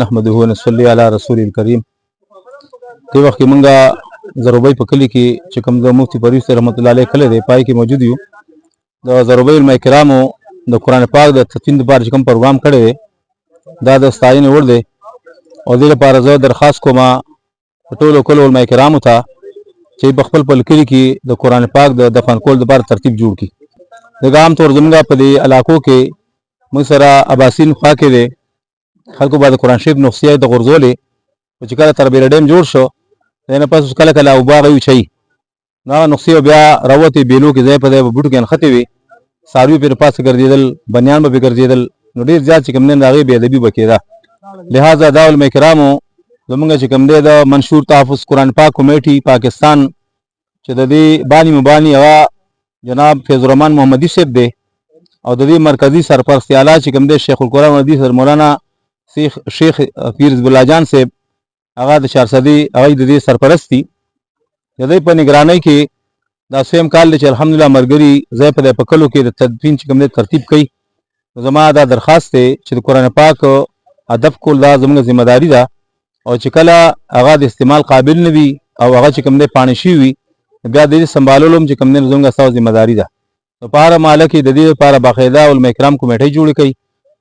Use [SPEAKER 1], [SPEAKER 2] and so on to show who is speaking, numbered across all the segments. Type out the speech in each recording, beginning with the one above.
[SPEAKER 1] نحمده ونصلي علی رسول الکریم. دې وخت کې مونږه زروبۍ په کلي کې چې کوم د مفتي پرویز رحمت الله علیه کلی دی پای کې موجود یو. د زروبۍ علماء کرامو د قرآن پاک د تدوین لپاره چې کوم پروګرام کړی دی دا د ستاینې وړ دی او دې لپاره زه درخواست کوم ټولو کلو علماء کرامو ته چې په خپل کلي کې د قرآن پاک د دفن کولو لپاره ترتیب جوړ کړي. دغه عام طور زموږ په دې علاقو کې موږ سره اباسین خوا کې دی خلکو به د قرآن شریف نسخې د غورځولې چې کله تربیره ډیم جوړ شو د نه پس کله کله اوبه هغه وچوي نو هغه نسخې بیا راوتې بیلو کې ځای په ځای په بوټو کې نښتې وي څاروي پرې پاسه ګرځېدل بنیان به پرې ګرځېدل نو ډېر زیات چې کوم دی د هغې بې ادبي به کېده. لہذا دا علماء کرامو زمونږ چې کوم دی د منشور تحفظ قرآن پاک کمیټي پاکستان چې د دې بانی مبانی هغه جناب فیض الرحمن محمدي صاحب دی او د دې مرکزي سرپرست اعلی چې کوم دی شیخ القرآن حدیث مولانا شیخ پیر حزب الله جان صاحب هغه د چارسدي هغه د دې سرپرستی د دې په نگرانۍ کې دا سویم کال دی چې الحمدلله مرګري ځای په ځای په کلو کې د تدوین چې کوم دی ترتیب کوي. زما دا درخواست دی چې د قرآن پاک ادب کول دا زموږ ذمہ داري ده او چې کله هغه د استعمال قابل نه وي او هغه چې کوم دی پاڼې شوي وي بیا د دې سمبالولو هم چې کوم دی زموږ ستاسو ذمہ داري ده. نو په هره محله کې د دې لپاره باقاعده علماء کرام کمیټۍ جوړې کوي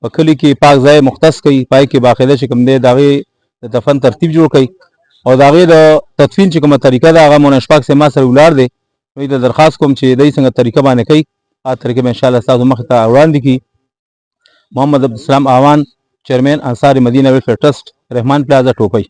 [SPEAKER 1] په کلي کې پاک ځای مختص کوي پای کې باقاعده چې کوم دی د هغې د دفن ترتیب جوړ کوي او د هغې د تدفین چې کومه طریقه ده هغه مولانا اشفاق صاحب ما سره ولاړ دی نو د درخواست کوم چې دی څنګه طریقه باندې کوي هغه طریقه به انشاءالله ستاسو مخې ته وړاندې کړي. محمد عبدالسلام اعوان چیرمین انصار مدینه ویلفیر ټرسټ رحمان پلازا ټوپۍ.